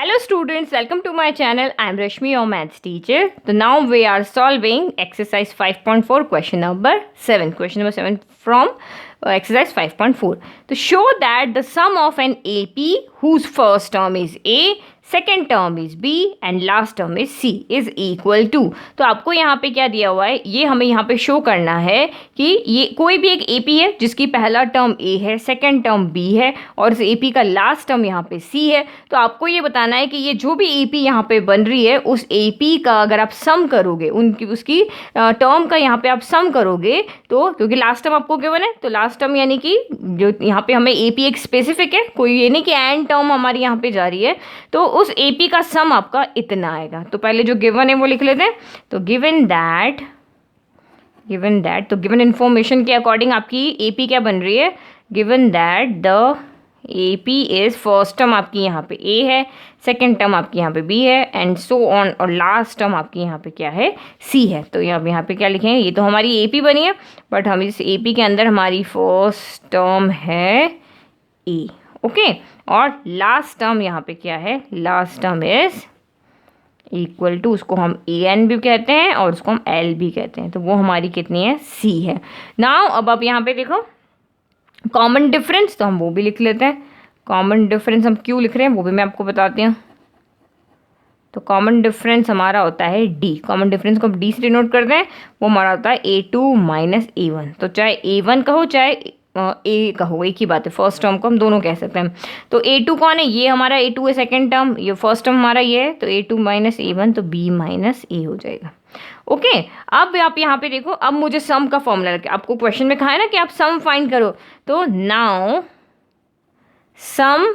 Hello students, welcome to my channel. I am Rashmi, your maths teacher. So now we are solving exercise 5.4 question number 7. Question number 7 from exercise 5.4. To show that the sum of an AP whose first term is A, second term is B and last term is C is equal to. तो आपको यहाँ पे क्या दिया हुआ है, ये हमें यहाँ पे शो करना है कि ये कोई भी एक एपी है जिसकी पहला टर्म ए है, सेकेंड टर्म बी है और उस एपी का लास्ट टर्म यहाँ पे सी है। तो आपको ये बताना है कि ये जो भी एपी यहाँ पे बन रही है उस एपी का अगर आप सम करोगे, उनकी उसकी टर्म का यहाँ पे आप सम करोगे तो, क्योंकि लास्ट टर्म आपको गिवन है तो लास्ट टर्म यानी कि जो यहाँ पे हमें एपी एक स्पेसिफिक है, कोई ये नहीं कि एंड टर्म हमारी यहाँ पे जा रही है, तो उस एपी का सम आपका इतना आएगा। तो पहले जो गिवन है वो लिख लेते हैं। तो गिवन दैट तो गिवन इन्फॉर्मेशन के अकॉर्डिंग आपकी एपी क्या बन रही है, given that the AP is first term आपकी यहाँ पे ए है, सेकेंड टर्म आपकी यहाँ पे बी है एंड सो ऑन, और लास्ट टर्म आपकी यहाँ पे क्या है, सी है। तो यहाँ पे क्या लिखेंगे, ये तो हमारी एपी बनी है बट हम इस एपी के अंदर हमारी फर्स्ट टर्म है ए, ओके, और लास्ट टर्म यहाँ पे क्या है, last term is equal to, उसको हम ए एन भी कहते हैं और उसको हम एल भी कहते हैं, तो वो हमारी कितनी है, सी है। नाउ अब आप यहाँ पे देखो कॉमन डिफरेंस, तो हम वो भी लिख लेते हैं। कॉमन डिफरेंस हम क्यों लिख रहे हैं वो भी मैं आपको बताती हूँ। तो कॉमन डिफरेंस हमारा होता है डी, कॉमन डिफरेंस को हम डी से डिनोट करते हैं, वो हमारा होता है A2 माइनस A1। तो चाहे A1 कहो चाहे ए कहो, एक ही बात है, फर्स्ट टर्म को हम दोनों कह सकते हैं। तो A2 कौन है, ये हमारा A2 है सेकेंड टर्म, ये फर्स्ट टर्म हमारा ये है, तो A2 माइनस A1 तो B माइनस A हो जाएगा। ओके, अब आप यहाँ पे देखो, अब मुझे सम का फॉर्मूला लगे, आपको क्वेश्चन में कहा है ना कि आप सम फाइंड करो, तो now sum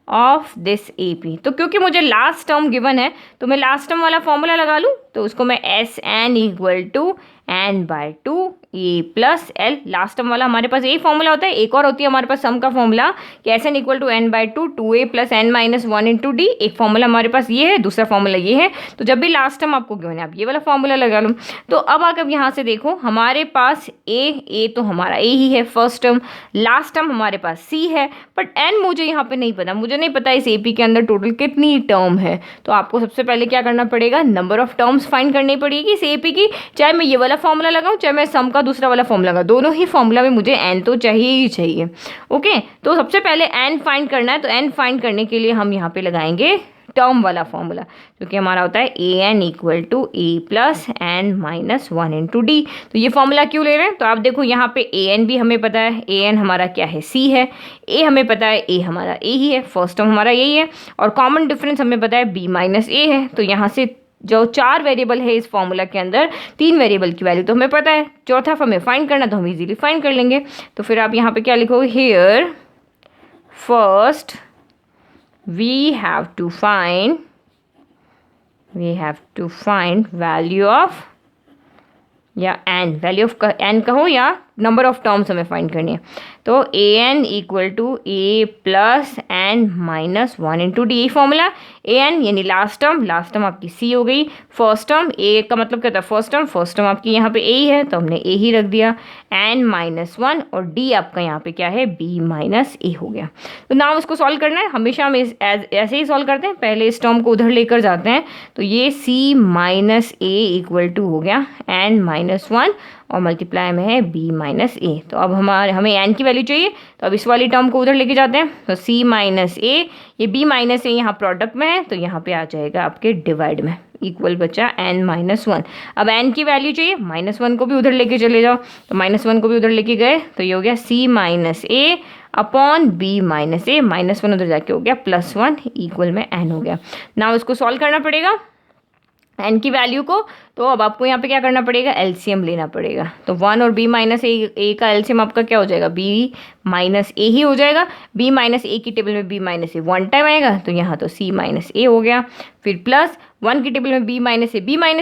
of this AP, तो क्योंकि मुझे लास्ट टर्म गिवन है तो मैं लास्ट टर्म वाला फॉर्मूला लगा लूँ, तो उसको मैं S N equal to N by two A plus L, last term वाला हमारे पास यही फॉर्मूला होता है। एक और होती है हमारे पास सम का फॉर्मूला कि S N equal to N by two, two A plus N minus one into D. एक फॉर्मूला हमारे पास ये है, दूसरा फॉर्मूला ये है। तो जब भी लास्ट टर्म आपको गिवन है आप ये वाला फॉर्मूला लगा लो। तो अब आकर यहाँ से देखो हमारे पास ए तो हमारा ए ही है फर्स्ट टर्म, लास्ट टर्म हमारे पास सी है, बट एन मुझे यहाँ पे नहीं पता, मुझे नहीं पता इस एपी के अंदर टोटल कितनी टर्म है। तो आपको सबसे पहले क्या करना पड़ेगा, नंबर ऑफ टर्म्स फाइंड करनी पड़ेगी इस एपी की, चाहे मैं ये वाला फॉर्मूला लगाऊं चाहे मैं सम का दूसरा वाला फॉर्मूला लगाऊं, दोनों ही फॉर्मूला में मुझे एन तो चाहिए ही चाहिए। ओके, तो सबसे पहले एन फाइंड करना है, तो एन फाइंड करने के लिए हम यहाँ पे लगाएंगे टर्म वाला फॉर्मूला, क्योंकि हमारा होता है A N equal to A plus N minus one into D. तो ये फॉर्मूला क्यों ले रहे हैं, तो आप देखो यहाँ पे ए एन भी हमें पता है, ए एन हमारा क्या है, सी है, ए हमें पता है ए हमारा ए ही है, फर्स्ट टर्म हमारा यही है, और कॉमन डिफरेंस हमें पता है बी माइनस ए है। तो यहाँ से जो चार वेरिएबल है इस फॉर्मूला के अंदर, तीन वेरिएबल की वैल्यू तो हमें पता है, चौथा हमें फाइंड करना तो हम इजीली फाइंड कर लेंगे। तो फिर आप यहाँ पे क्या लिखोगे, here first we have to find value of, या एन, वैल्यू ऑफ एन कहो या नंबर ऑफ टर्म्स हमें फाइंड करनी है। तो a N equal to A plus N minus one into d, formula. ए एन यानी लास्ट टर्म आपकी सी हो गई, फर्स्ट टर्म ए का मतलब क्या था, फर्स्ट टर्म आपकी यहाँ पे ए ही है तो हमने ए ही रख दिया, एन माइनस वन, और डी आपका यहाँ पे क्या है, बी माइनस ए हो गया। तो नाम उसको सॉल्व करना है, हमेशा हम ऐसे ही सॉल्व करते हैं, पहले इस टर्म को उधर लेकर जाते हैं। तो ये सी माइनस ए इक्वल टू हो गया एन माइनस वन और मल्टीप्लाई में है बी माइनस ए। तो अब हमें एन की वैल्यू चाहिए, तो अब इस वाली टर्म को उधर लेके जाते हैं। तो सी माइनस ए, ये बी माइनस ए यहाँ प्रोडक्ट में है तो यहाँ पे आ जाएगा आपके डिवाइड में, इक्वल बचा एन माइनस वन। अब एन की वैल्यू चाहिए, माइनस वन को भी उधर लेके चले जाओ, तो माइनस वन को भी उधर लेके गए तो ये हो गया सी माइनस ए अपॉन बी माइनस ए, माइनस वन उधर जाके हो गया प्लस वन, इक्वल में एन हो गया। ना उसको सॉल्व करना पड़ेगा एन की वैल्यू को, तो अब आपको यहाँ पे क्या करना पड़ेगा, एलसीएम लेना पड़ेगा। तो वन और बी माइनस ए का एलसीएम आपका क्या हो जाएगा, बी माइनस ए ही हो जाएगा। बी माइनस ए की टेबल में बी माइनस ए वन टाइम आएगा तो यहाँ तो सी माइनस ए हो गया, फिर प्लस वन की टेबल में बी माइनस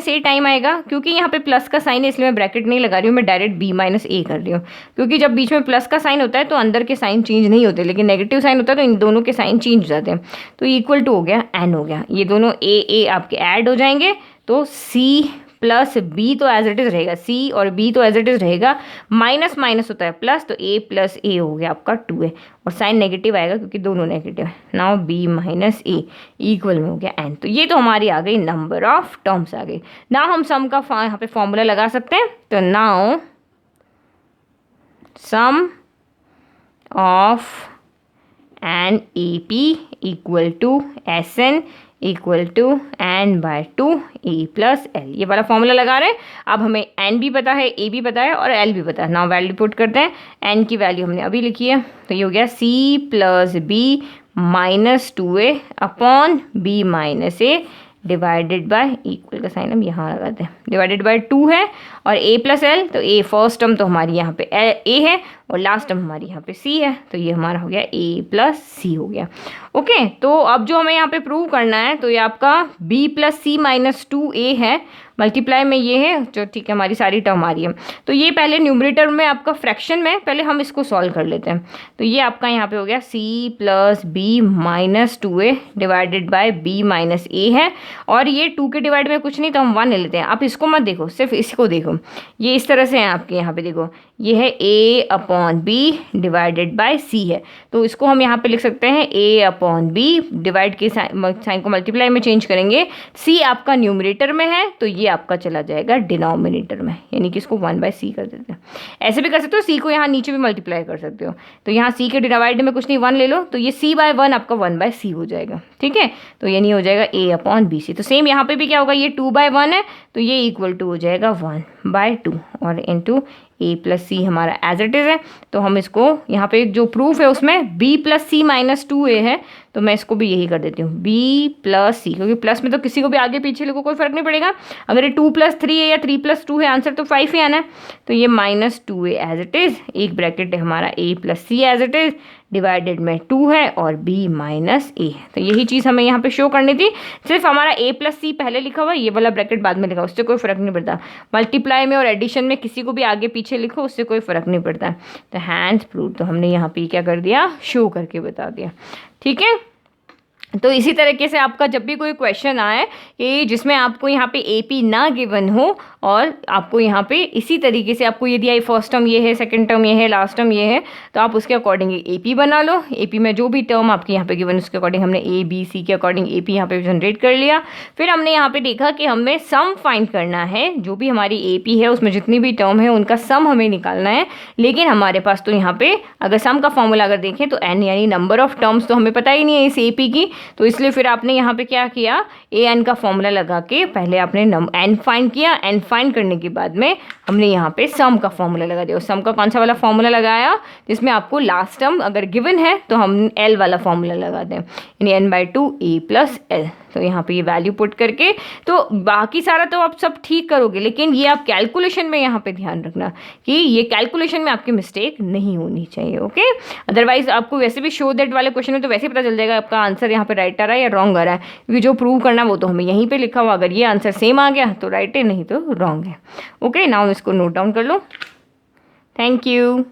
ए टाइम आएगा, क्योंकि यहाँ पे प्लस का साइन है इसलिए मैं ब्रैकेट नहीं लगा रही हूँ, मैं डायरेक्ट बी माइनस ए कर रही हूँ, क्योंकि जब बीच में प्लस का साइन होता है तो अंदर के साइन चेंज नहीं होते, लेकिन नेगेटिव साइन होता है तो इन दोनों के साइन चेंज हो जाते हैं। तो इक्वल टू हो गया एन हो गया, ये दोनों ए आपके ऐड हो जाएंगे तो सी प्लस बी तो एज इट इज़ रहेगा, सी और बी तो एज इट इज़ रहेगा, माइनस माइनस होता है प्लस, तो ए प्लस ए हो गया आपका 2a, और साइन नेगेटिव आएगा क्योंकि दोनों नेगेटिव है। नाउ बी माइनस ए इक्वल में हो गया n। तो ये तो हमारी आ गई नंबर ऑफ टर्म्स आ गई। ना हम सम का यहाँ पे फॉर्मूला लगा सकते हैं, तो now sum of N A P equal to S N equal to n by 2 A plus L, ये वाला फॉर्मूला लगा रहे हैं। अब हमें n भी पता है, a भी पता है और l भी पता है। नाउ वैल्यू पुट करते हैं, n की वैल्यू हमने अभी लिखी है, तो ये हो गया c plus B minus 2a upon b minus a divided by, equal का साइन हम यहाँ लगाते हैं, डिवाइडेड बाय 2 है, और a प्लस एल, तो a फर्स्ट टर्म तो हमारी यहाँ पे a है और लास्ट टर्म हमारी यहाँ पे c है, तो ये हमारा हो गया a प्लस सी हो गया। ओके, तो अब जो हमें यहाँ पे प्रूव करना है, तो ये आपका b प्लस सी माइनस 2a है, मल्टीप्लाई में ये है जो, ठीक है, हमारी सारी टर्म आ रही है। तो ये पहले न्यूमरेटर में आपका फ्रैक्शन में पहले हम इसको सॉल्व कर लेते हैं। तो ये आपका यहाँ पे हो गया c plus B minus 2a divided by b minus a है, और ये 2 के डिवाइड में कुछ नहीं, तो हम 1 ले लेते हैं। आप इसको मत देखो, सिर्फ इसको देखो, ये इस तरह से है आपके यहाँ पे, देखो ये है a upon B divided by c है, तो इसको हम यहाँ पे लिख सकते हैं a अपॉन बी, डिवाइड के साइन को मल्टीप्लाई में चेंज करेंगे, c आपका न्यूमरेटर में है तो ये आपका चला जाएगा डिनोमिनेटर में, यानी कि इसको 1/c कर देते हैं। ऐसे भी कर सकते हो, c को यहाँ नीचे भी मल्टीप्लाई कर सकते हो, तो यहाँ c के डिवाइड में कुछ नहीं 1 ले लो, तो ये c/1 आपका 1/c हो जाएगा, ठीक है। तो यानी हो जाएगा a अपॉन बी सी। तो सेम यहाँ पे भी क्या होगा, ये 2/1 है तो ये इक्वल टू हो जाएगा 1/2 और इंटू a प्लस सी हमारा एज इट इज़ है। तो हम इसको यहाँ पे जो प्रूफ है उसमें b प्लस सी माइनस 2a है, तो मैं इसको भी यही कर देती हूँ b प्लस सी, क्योंकि प्लस में तो किसी को भी आगे पीछे लिखो कोई फर्क नहीं पड़ेगा। अगर ये 2 प्लस 3 है या 3 प्लस 2 है, आंसर तो 5 ही आना है। तो ये minus 2a as it is, एक ब्रैकेट है हमारा a plus C as it is, divided में 2 है और b माइनस a। तो यही चीज़ हमें यहाँ पे शो करनी थी, सिर्फ हमारा a प्लस सी पहले लिखा हुआ है, ये वाला ब्रैकेट बाद में लिखा हुआ, उससे कोई फर्क नहीं पड़ता। मल्टीप्लाई में और एडिशन में किसी को भी आगे पीछे लिखो, उससे कोई फर्क नहीं पड़ता। तो हैंड्स प्रूव, तो हमने यहाँ पे क्या कर दिया, शो करके बता दिया, ठीक है। तो इसी तरीके से आपका जब भी कोई क्वेश्चन आए कि जिसमें आपको यहाँ पे AP ना गिवन हो, और आपको यहाँ पे इसी तरीके से आपको यदि आई फर्स्ट टर्म ये है, सेकंड टर्म ये है, लास्ट टर्म ये है, तो आप उसके अकॉर्डिंग AP बना लो। AP में जो भी टर्म आपके यहाँ पे गिवन उसके अकॉर्डिंग हमने A B C के अकॉर्डिंग AP यहाँ पे जनरेट कर लिया। फिर हमने यहाँ पे देखा कि हमें सम फाइंड करना है, जो भी हमारी AP है उसमें जितनी भी टर्म है उनका सम हमें निकालना है। लेकिन हमारे पास तो यहाँ पे अगर सम का फॉर्मूला अगर देखें तो n यानी नंबर ऑफ टर्म्स तो हमें पता ही नहीं है इस AP की, तो इसलिए फिर आपने यहाँ पे क्या किया, an का फॉर्मूला लगा के पहले आपने n फाइंड किया। n फाइंड करने के बाद में हमने यहाँ पे सम का फॉर्मूला लगा दिया। सम का कौन सा वाला फॉर्मूला लगाया, जिसमें आपको लास्ट टर्म अगर गिवन है तो हम l वाला फॉर्मूला लगा दें, यानी n/2 a प्लस l। तो यहाँ पे ये वैल्यू पुट करके, तो बाकी सारा तो आप सब ठीक करोगे, लेकिन ये आप कैलकुलेशन में यहाँ पे ध्यान रखना कि ये कैलकुलेशन में आपकी मिस्टेक नहीं होनी चाहिए, ओके। अदरवाइज आपको वैसे भी शो दैट वाले क्वेश्चन में तो वैसे ही पता चल जाएगा आपका आंसर यहाँ पे राइट आ रहा है या रॉन्ग आ रहा है, क्योंकि जो प्रूव करना वो तो हमें यहीं पे लिखा हुआ, अगर ये आंसर सेम आ गया तो राइट है, नहीं तो रॉन्ग है। ओके, नाउ इसको नोट डाउन कर लो। Thank you.